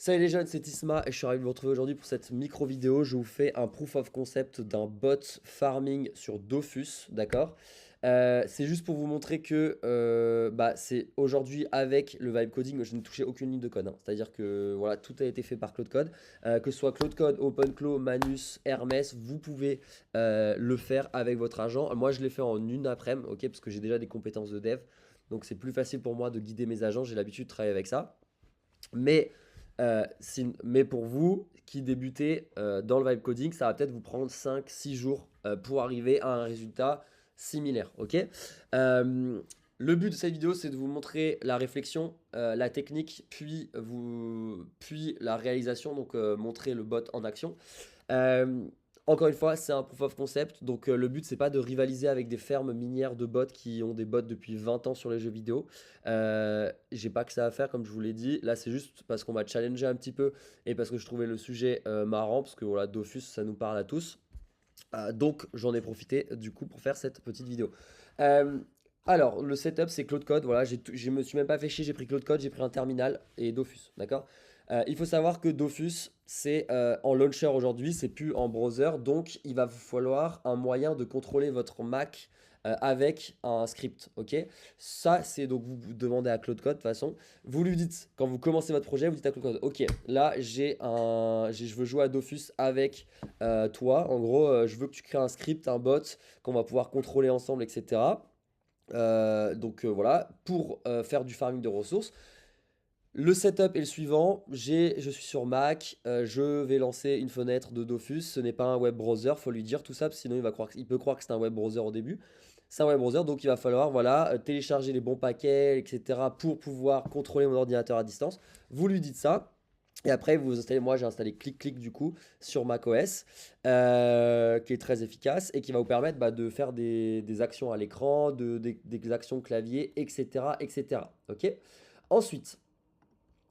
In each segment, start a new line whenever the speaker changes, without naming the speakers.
Salut les jeunes, c'est Isma et je suis ravi de vous retrouver aujourd'hui pour cette micro vidéo. Je vous fais un proof of concept d'un bot farming sur Dofus, d'accord? C'est juste pour vous montrer que c'est aujourd'hui avec le vibe coding, je n'ai touché aucune ligne de code, hein. C'est-à-dire que voilà, tout a été fait par Claude Code. Que ce soit Claude Code, OpenClaw, Manus, Hermès, vous pouvez le faire avec votre agent. Moi, je l'ai fait en une après-midi, ok, parce que j'ai déjà des compétences de dev. Donc c'est plus facile pour moi de guider mes agents, j'ai l'habitude de travailler avec ça. Mais, mais pour vous qui débutez dans le vibe coding, ça va peut-être vous prendre 5 6 jours pour arriver à un résultat similaire. Ok. Le but de cette vidéo, c'est de vous montrer la réflexion, la technique, puis la réalisation, donc montrer le bot en action. Euh, Encore une fois, c'est un proof of concept, donc le but c'est pas de rivaliser avec des fermes minières de bots qui ont des bots depuis 20 ans sur les jeux vidéo. J'ai pas que ça à faire comme je vous l'ai dit. Là c'est juste parce qu'on va challenger un petit peu et parce que je trouvais le sujet marrant, parce que voilà, Dofus ça nous parle à tous. Donc j'en ai profité du coup pour faire cette petite vidéo. Euh, alors le setup c'est Claude Code, voilà, je me suis même pas fait chier, j'ai pris Claude Code, j'ai pris un terminal et Dofus, d'accord. Il faut savoir que Dofus c'est en launcher aujourd'hui, c'est plus en browser, donc il va vous falloir un moyen de contrôler votre Mac avec un script, ok. Ça c'est donc vous demandez à Claude Code de toute façon. Vous lui dites, quand vous commencez votre projet, vous dites à Claude Code, ok, là je veux jouer à Dofus avec toi. En gros, je veux que tu crées un script, un bot qu'on va pouvoir contrôler ensemble, etc. Voilà, pour faire du farming de ressources. Le setup est le suivant, je suis sur Mac, je vais lancer une fenêtre de Dofus, ce n'est pas un web browser, faut lui dire tout ça, sinon il peut croire que c'est un web browser au début. C'est un web browser, donc il va falloir voilà, télécharger les bons paquets, etc. pour pouvoir contrôler mon ordinateur à distance. Vous lui dites ça, et après vous installez, moi j'ai installé ClickClick du coup sur macOS, qui est très efficace et qui va vous permettre de faire des actions à l'écran, des actions clavier, etc. etc. Ok. Ensuite,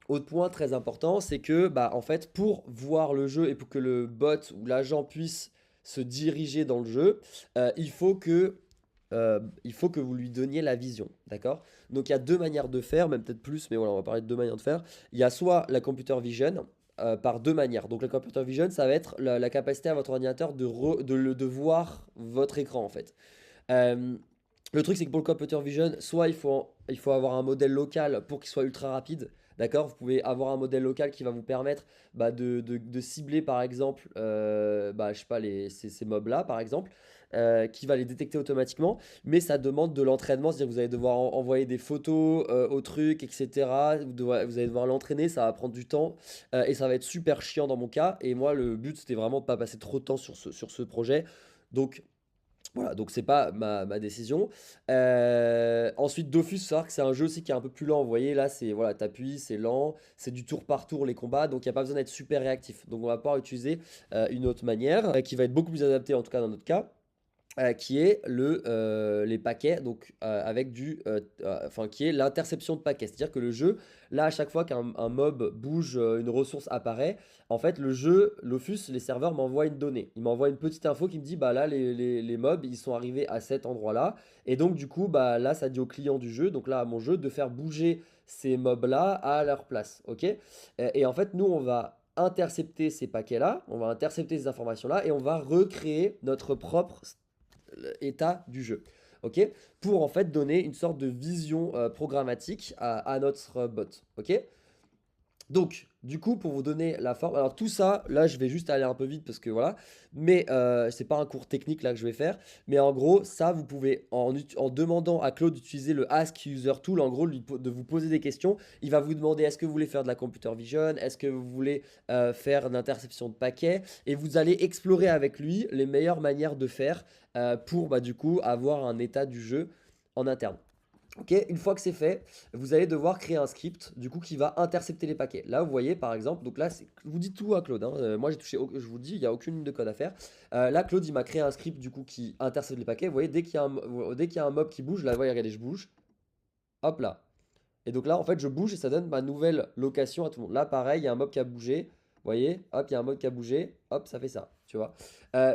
autre point très important, c'est que en fait, pour voir le jeu et pour que le bot ou l'agent puisse se diriger dans le jeu, il faut que vous lui donniez la vision, d'accord? Donc il y a deux manières de faire, même peut-être plus, mais voilà, on va parler de deux manières de faire. Il y a soit la computer vision, par deux manières. Donc la computer vision, ça va être la capacité à votre ordinateur de voir votre écran en fait. Euh, le truc, c'est que pour le computer vision, soit il faut avoir un modèle local pour qu'il soit ultra rapide. D'accord. Vous pouvez avoir un modèle local qui va vous permettre de cibler, par exemple, je sais pas, ces mobs-là, par exemple, qui va les détecter automatiquement. Mais ça demande de l'entraînement, c'est-à-dire que vous allez devoir envoyer des photos au truc, etc. Vous allez devoir l'entraîner, ça va prendre du temps et ça va être super chiant dans mon cas. Et moi, le but, c'était vraiment de pas passer trop de temps sur ce projet. Donc, voilà, donc c'est pas ma décision. Ensuite, Dofus, savoir que c'est un jeu aussi qui est un peu plus lent. Vous voyez, là, c'est voilà, t'appuies, c'est lent, c'est du tour par tour les combats, donc il n'y a pas besoin d'être super réactif. Donc on va pouvoir utiliser une autre manière qui va être beaucoup plus adaptée, en tout cas dans notre cas, qui est les paquets, donc avec qui est l'interception de paquets. C'est-à-dire que le jeu, là, à chaque fois qu'un mob bouge, une ressource apparaît, en fait, le jeu, Lofus, les serveurs m'envoient une donnée. Ils m'envoient une petite info qui me dit, bah là, les mobs, ils sont arrivés à cet endroit-là. Et donc, du coup, bah là, ça dit au client du jeu, donc là, à mon jeu, de faire bouger ces mobs-là à leur place. Ok? Et en fait, nous, on va intercepter ces paquets-là, on va intercepter ces informations-là et on va recréer notre propre état du jeu. Ok. Pour en fait donner une sorte de vision programmatique à notre bot. Ok. Donc, du coup, pour vous donner la forme, alors tout ça, là, je vais juste aller un peu vite parce que voilà, mais c'est pas un cours technique là que je vais faire, mais en gros, ça, vous pouvez, en demandant à Claude d'utiliser le Ask User Tool, en gros, de vous poser des questions, il va vous demander est-ce que vous voulez faire de la computer vision, est-ce que vous voulez faire une interception de paquets, et vous allez explorer avec lui les meilleures manières de faire pour, du coup, avoir un état du jeu en interne. Ok, une fois que c'est fait, vous allez devoir créer un script du coup qui va intercepter les paquets. Là, vous voyez par exemple, donc là, je vous dis tout à Claude, hein. Moi j'ai touché, je vous dis, il n'y a aucune ligne de code à faire. Là, Claude il m'a créé un script du coup qui intercepte les paquets. Vous voyez, dès qu'il y a un mob qui bouge, là, vous voyez, regardez, je bouge, hop là. Et donc là, en fait, je bouge et ça donne ma nouvelle location à tout le monde. Là, pareil, il y a un mob qui a bougé. Vous voyez, hop, il y a un mob qui a bougé, hop, ça fait ça, tu vois.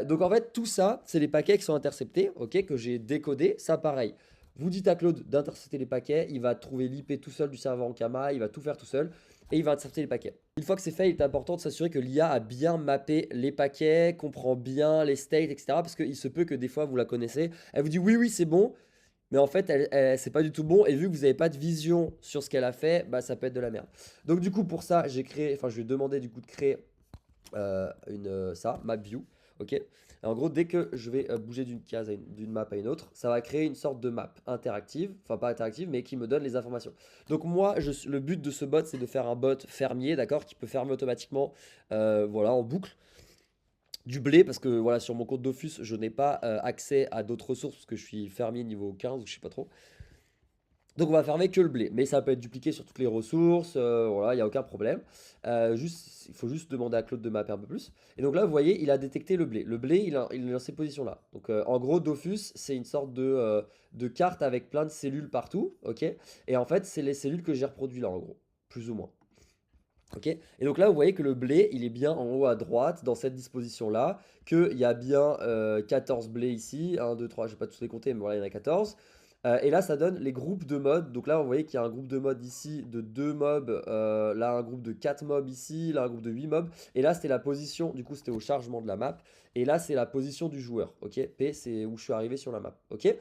Donc en fait, tout ça, c'est les paquets qui sont interceptés, ok, que j'ai décodés. Ça, pareil. Vous dites à Claude d'intercepter les paquets, il va trouver l'IP tout seul du serveur Ankama, il va tout faire tout seul et il va intercepter les paquets. Une fois que c'est fait, il est important de s'assurer que l'IA a bien mappé les paquets, comprend bien les states, etc. Parce qu'il se peut que des fois vous la connaissez, elle vous dit oui, oui, c'est bon, mais en fait, c'est pas du tout bon. Et vu que vous n'avez pas de vision sur ce qu'elle a fait, bah, ça peut être de la merde. Donc, du coup, pour ça, je vais demander du coup de créer map view. Ok. Et en gros, dès que je vais bouger d'une case, d'une map à une autre, ça va créer une sorte de map interactive. Enfin, pas interactive, mais qui me donne les informations. Donc, moi, le but de ce bot, c'est de faire un bot fermier, d'accord, qui peut fermer automatiquement, voilà, en boucle du blé parce que voilà sur mon compte Dofus je n'ai pas accès à d'autres ressources parce que je suis fermier niveau 15 ou je sais pas trop. Donc on va fermer que le blé, mais ça peut être dupliqué sur toutes les ressources, voilà, il n'y a aucun problème. Il faut juste demander à Claude de mapper un peu plus. Et donc là, vous voyez, il a détecté le blé. Le blé, il est dans ces positions-là. Donc en gros, Dofus, c'est une sorte de carte avec plein de cellules partout, ok? Et en fait, c'est les cellules que j'ai reproduites là, en gros, plus ou moins. Ok. Et donc là, vous voyez que le blé, il est bien en haut à droite, dans cette disposition-là, qu'il y a bien 14 blés ici, 1, 2, 3, je ne vais pas tous les compter, mais voilà, il y en a 14. Et là, ça donne les groupes de mobs. Donc là, vous voyez qu'il y a un groupe de mobs ici de 2 mobs, là un groupe de 4 mobs ici, là un groupe de 8 mobs. Et là, c'était la position, du coup, c'était au chargement de la map. Et là, c'est la position du joueur, ok? P, c'est où je suis arrivé sur la map, ok?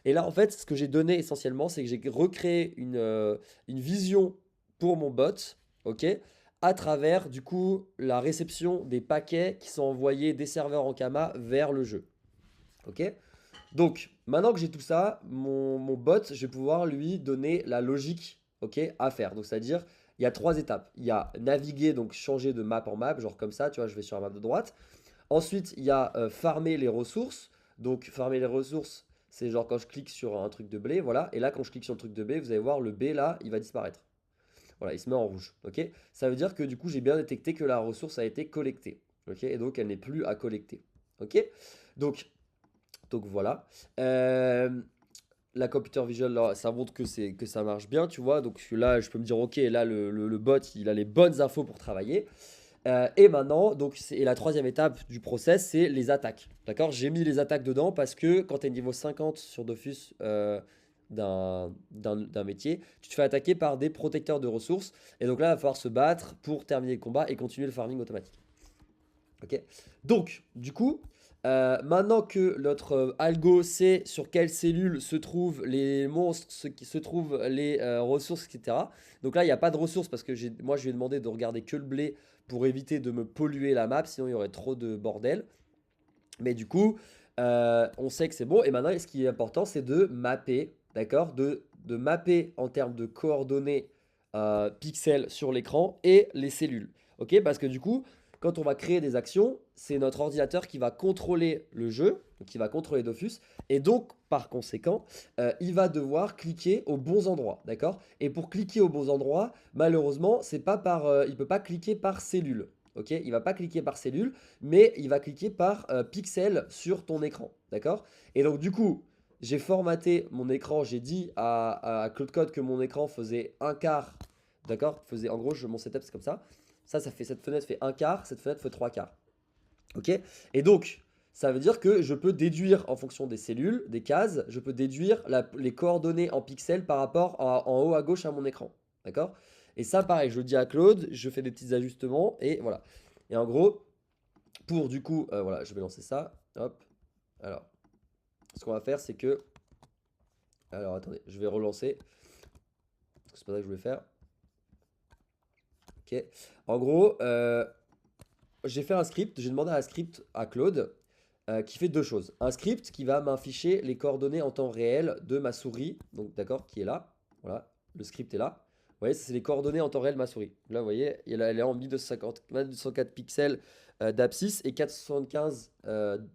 Et là, en fait, ce que j'ai donné essentiellement, c'est que j'ai recréé une vision pour mon bot, ok? À travers du coup la réception des paquets qui sont envoyés des serveurs en Kama vers le jeu. Ok. Donc maintenant que j'ai tout ça, mon bot, je vais pouvoir lui donner la logique, ok, à faire. Donc c'est-à-dire, il y a 3 étapes. Il y a naviguer, donc changer de map en map, genre comme ça, tu vois, je vais sur la map de droite. Ensuite, il y a farmer les ressources. Donc farmer les ressources, c'est genre quand je clique sur un truc de blé, voilà. Et là, quand je clique sur le truc de blé, vous allez voir le B là, il va disparaître. Voilà, il se met en rouge. Ok. Ça veut dire que du coup, j'ai bien détecté que la ressource a été collectée. Ok. Et donc, elle n'est plus à collecter. Ok. Donc, voilà. La computer vision, là, ça montre que ça marche bien, tu vois. Donc là, je peux me dire, ok, là, le bot, il a les bonnes infos pour travailler. Et maintenant, et la troisième étape du process, c'est les attaques. D'accord. J'ai mis les attaques dedans parce que quand tu es niveau 50 sur Dofus d'un métier, tu te fais attaquer par des protecteurs de ressources. Et donc là, il va falloir se battre pour terminer le combat et continuer le farming automatique. Ok. Donc, du coup, maintenant que notre algo sait sur quelle cellule se trouvent les monstres, se trouvent les ressources, etc. Donc là, il n'y a pas de ressources parce que moi, je lui ai demandé de regarder que le blé pour éviter de me polluer la map, sinon il y aurait trop de bordel. Mais du coup, on sait que c'est bon. Et maintenant, ce qui est important, c'est de mapper, d'accord, de mapper en termes de coordonnées pixels sur l'écran et les cellules. Ok. Parce que du coup, quand on va créer des actions, c'est notre ordinateur qui va contrôler le jeu, donc qui va contrôler Dofus. Et donc, par conséquent, il va devoir cliquer aux bons endroits, d'accord? Et pour cliquer aux bons endroits, malheureusement, c'est pas il ne peut pas cliquer par cellule. Ok, il va pas cliquer par cellule, mais il va cliquer par pixel sur ton écran. D'accord. Et donc, du coup, j'ai formaté mon écran. J'ai dit à Claude Code que mon écran faisait un quart. D'accord. En gros, mon setup, c'est comme ça. Cette fenêtre fait un quart. Cette fenêtre fait trois quarts. Ok. Et donc, ça veut dire que je peux déduire en fonction des cellules, des cases, je peux déduire les coordonnées en pixels par rapport en haut à gauche à mon écran. D'accord. Et ça, pareil, je le dis à Claude, je fais des petits ajustements et voilà. Et en gros, pour du coup, voilà, je vais lancer ça. Hop. Alors, ce qu'on va faire, c'est que. Alors, attendez, je vais relancer. C'est pas ça que je voulais faire. Ok. En gros, j'ai fait un script. J'ai demandé un script à Claude qui fait deux choses. Un script qui va m'afficher les coordonnées en temps réel de ma souris. Donc, d'accord, qui est là. Voilà, le script est là. Vous voyez, c'est les coordonnées en temps réel de ma souris. Là, vous voyez, elle est en 1204 pixels d'abscisse et 475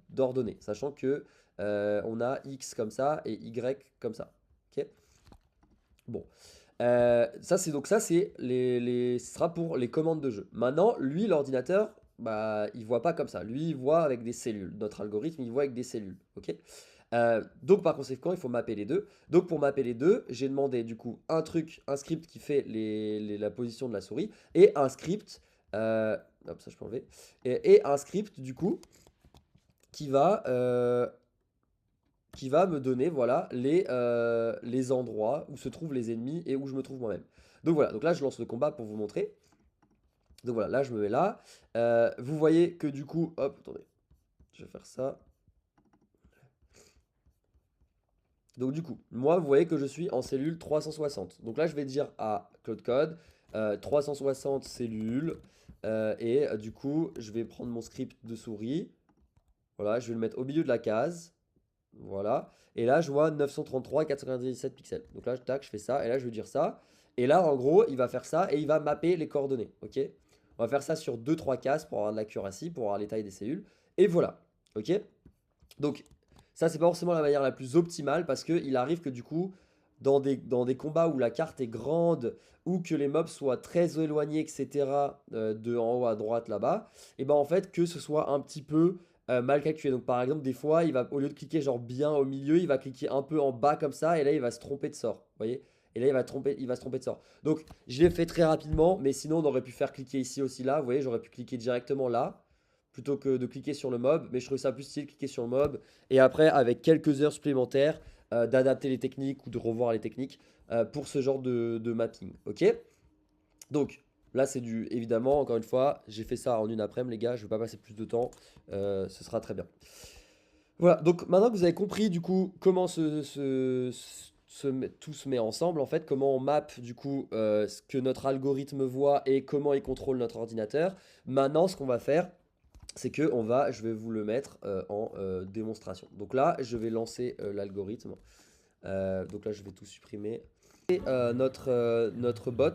d'ordonnées. Sachant que on a X comme ça et Y comme ça. Ok. Bon. Ce sera pour les commandes de jeu. Maintenant, lui, l'ordinateur, bah, il voit pas comme ça. Lui, il voit avec des cellules. Notre algorithme, il voit avec des cellules. Ok. Donc par conséquent, il faut mapper les deux. Donc pour mapper les deux, j'ai demandé du coup un script qui fait la position de la souris et un script, hop, ça je peux enlever, et un script du coup qui va qui va me donner voilà, les endroits où se trouvent les ennemis et où je me trouve moi-même. Donc voilà, donc là je lance le combat pour vous montrer. Donc voilà, là je me mets là. Vous voyez que du coup, hop, attendez, je vais faire ça. Donc du coup, moi vous voyez que je suis en cellule 360. Donc là je vais dire à Claude Code 360 cellules. Du coup, je vais prendre mon script de souris. Voilà, je vais le mettre au milieu de la case. Voilà. Et là, je vois 933 497 pixels. Donc là, tac, je fais ça. Et là, je vais dire ça. Et là, en gros, il va faire ça et il va mapper les coordonnées. Ok? On va faire ça sur 2-3 cases pour avoir de l'accuracy, pour avoir les tailles des cellules. Et voilà. Ok? Donc, ça, c'est pas forcément la manière la plus optimale parce qu'il arrive que du coup, dans des combats où la carte est grande ou que les mobs soient très éloignés, etc., de en haut à droite là-bas, et ben en fait, que ce soit un petit peu mal calculé. Donc, par exemple, des fois, il va, au lieu de cliquer genre bien au milieu, il va cliquer un peu en bas comme ça et là, il va se tromper de sort. Vous voyez? Et là, il va se tromper de sort. Donc, je l'ai fait très rapidement, mais sinon, on aurait pu faire cliquer ici aussi là. Vous voyez, j'aurais pu cliquer directement là plutôt que de cliquer sur le mob. Mais je trouve ça plus stylé de cliquer sur le mob. Et après, avec quelques heures supplémentaires, d'adapter les techniques ou de revoir les techniques pour ce genre de mapping. Ok? Donc, là, c'est du. Évidemment, encore une fois, j'ai fait ça en une après-midi, les gars. Je ne vais pas passer plus de temps. Ce sera très bien. Voilà, donc maintenant que vous avez compris du coup comment tout se met ensemble, en fait, comment on map du coup ce que notre algorithme voit et comment il contrôle notre ordinateur, maintenant ce qu'on va faire, c'est que je vais vous le mettre en démonstration. Donc là, je vais lancer l'algorithme. Donc là, je vais tout supprimer. Et notre bot,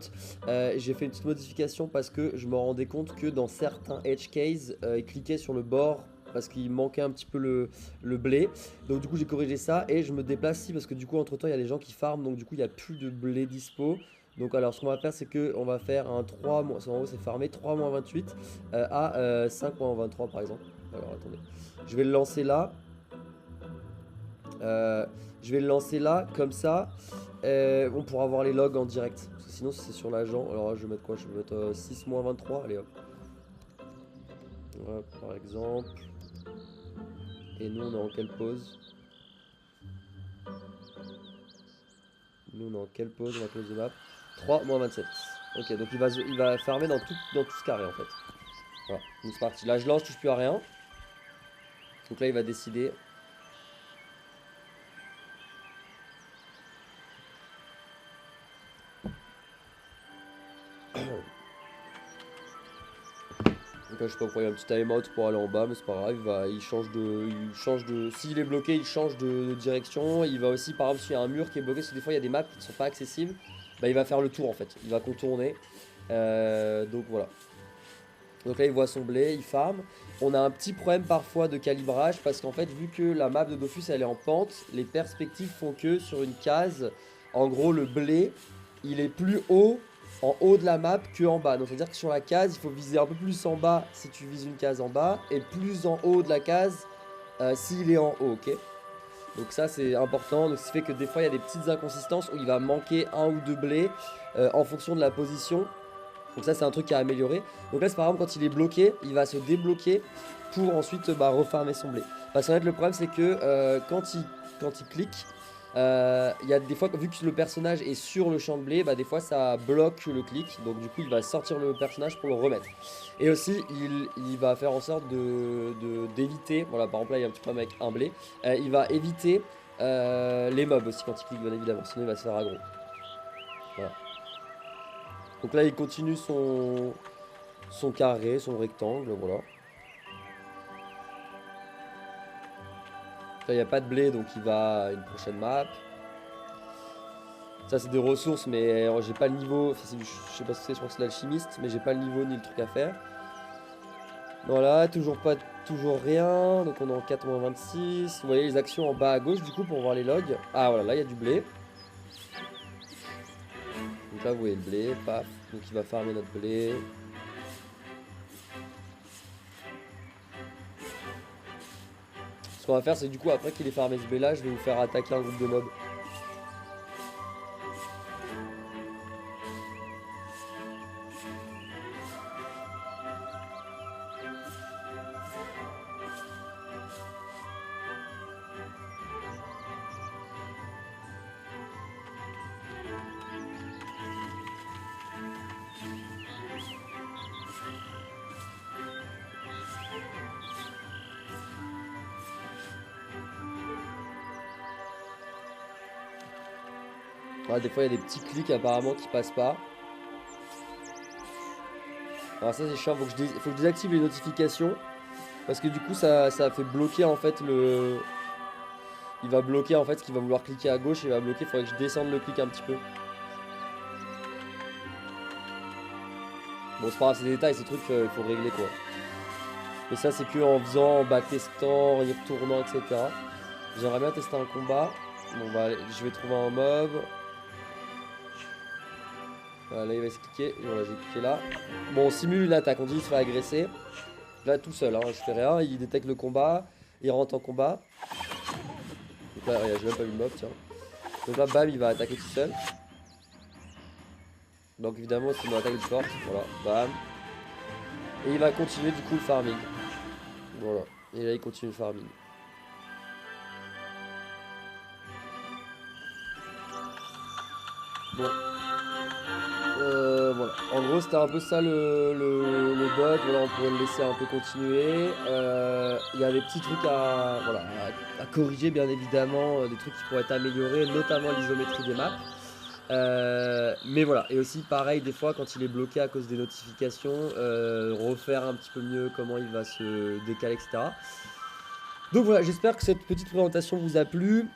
j'ai fait une petite modification parce que je me rendais compte que dans certains edge cases, il cliquait sur le bord parce qu'il manquait un petit peu le blé. Donc du coup, j'ai corrigé ça et je me déplace ici parce que du coup, entre temps, il y a des gens qui farment. Donc du coup, il n'y a plus de blé dispo. Donc alors, ce qu'on va faire, c'est que on va faire un 3, en haut, c'est farmé 3-28 à 5-23 par exemple. Alors attendez, je vais le lancer là. Euh, je vais le lancer là, comme ça. On pourra voir les logs en direct. Parce que sinon, si c'est sur l'agent, alors là, je vais mettre quoi? Je vais mettre 6-23. Allez hop. Hop, par exemple. Et nous, on est en quelle pause? Nous, on est en quelle pause? On va close the map. 3-27. Ok, donc il va farmer dans tout ce carré en fait. Voilà, donc c'est parti. Là, je lance, je touche plus à rien. Donc là, il va décider. Donc là, je sais pas pourquoi il y a un petit timeout pour aller en bas, mais c'est pas grave. S'il est bloqué, il change de direction. Il va aussi, par exemple, s'il y a un mur qui est bloqué, parce que des fois il y a des maps qui ne sont pas accessibles, bah, il va faire le tour en fait. Il va contourner. Donc voilà. Donc là, il voit son blé, il farm. On a un petit problème parfois de calibrage parce qu'en fait, vu que la map de Dofus elle est en pente, les perspectives font que sur une case, en gros, le blé il est plus haut en haut de la map que en bas. Donc, c'est-à-dire que sur la case, il faut viser un peu plus en bas si tu vises une case en bas et plus en haut de la case s'il est en haut, ok? Donc, ça, c'est important. Donc, ce qui fait que des fois, il y a des petites inconsistances où il va manquer un ou deux blés en fonction de la position. Donc ça c'est un truc à améliorer. Donc là c'est par exemple quand il est bloqué, il va se débloquer pour ensuite refarmer son blé. Parce qu'en fait le problème c'est que quand il clique, il y a des fois vu que le personnage est sur le champ de blé, bah, des fois ça bloque le clic. Donc du coup il va sortir le personnage pour le remettre. Et aussi il va faire en sorte d'éviter, voilà par exemple là il y a un petit problème avec un blé, il va éviter les mobs aussi quand il clique bien évidemment, sinon il va se faire aggro. Voilà. Donc là il continue son carré, son rectangle, voilà. Là, il n'y a pas de blé, donc il va à une prochaine map. Ça, c'est des ressources, mais j'ai pas le niveau. Enfin, je sais pas si c'est, je crois que c'est l'alchimiste, mais j'ai pas le niveau ni le truc à faire. Voilà, toujours rien. Donc on est en 4-26. Vous voyez les actions en bas à gauche, du coup, pour voir les logs. Ah, voilà, là, il y a du blé. Donc là, vous voyez le blé, paf. Donc il va farmer notre blé. Ce qu'on va faire, c'est du coup, après qu'il ait farmé ce blé là, je vais vous faire attaquer un groupe de mobs. Ouais, des fois il y a des petits clics apparemment qui passent pas. Alors ça c'est chiant, faut que je désactive les notifications. Parce que du coup ça fait bloquer en fait le... Il va bloquer en fait ce qu'il va vouloir cliquer à gauche, il va bloquer, il faudrait que je descende le clic un petit peu. Bon c'est pas grave, c'est des détails, ces trucs il faut régler quoi. Et ça c'est que en faisant, en backtestant, en y retournant, etc. J'aimerais bien tester un combat. Bon bah je vais trouver un mob. Voilà, là il va se cliquer, voilà j'ai cliqué là. Bon on simule une attaque, on dit il se fait agresser. Là tout seul, hein, je fais rien, il détecte le combat, il rentre en combat. Donc là regarde, j'ai même pas vu le mob tiens. Donc là bam il va attaquer tout seul. Donc évidemment c'est une attaque de force, voilà, bam. Et il va continuer du coup le farming. Voilà, et là il continue le farming. Bon, voilà. En gros, c'était un peu ça le bot. Voilà, on pourrait le laisser un peu continuer. Il y a des petits trucs voilà, à corriger, bien évidemment, des trucs qui pourraient être améliorés, notamment l'isométrie des maps. Mais voilà, et aussi pareil, des fois, quand il est bloqué à cause des notifications, refaire un petit peu mieux comment il va se décaler, etc. Donc voilà, j'espère que cette petite présentation vous a plu.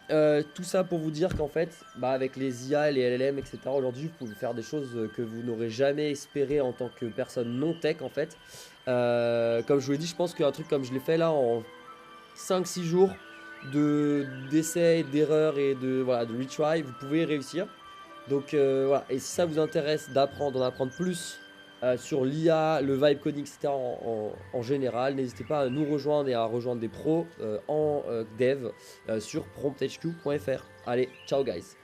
Tout ça pour vous dire qu'en fait, avec les IA, les LLM, etc., aujourd'hui, vous pouvez faire des choses que vous n'aurez jamais espéré en tant que personne non tech, en fait. Comme je vous l'ai dit, je pense qu'un truc comme je l'ai fait là en 5-6 jours d'essais, d'erreurs et voilà, de retry, vous pouvez réussir. Donc voilà, et si ça vous intéresse d'en apprendre plus sur l'IA, le vibe coding, etc. en général, n'hésitez pas à nous rejoindre et à rejoindre des pros en dev sur prompthq.fr. Allez, ciao guys!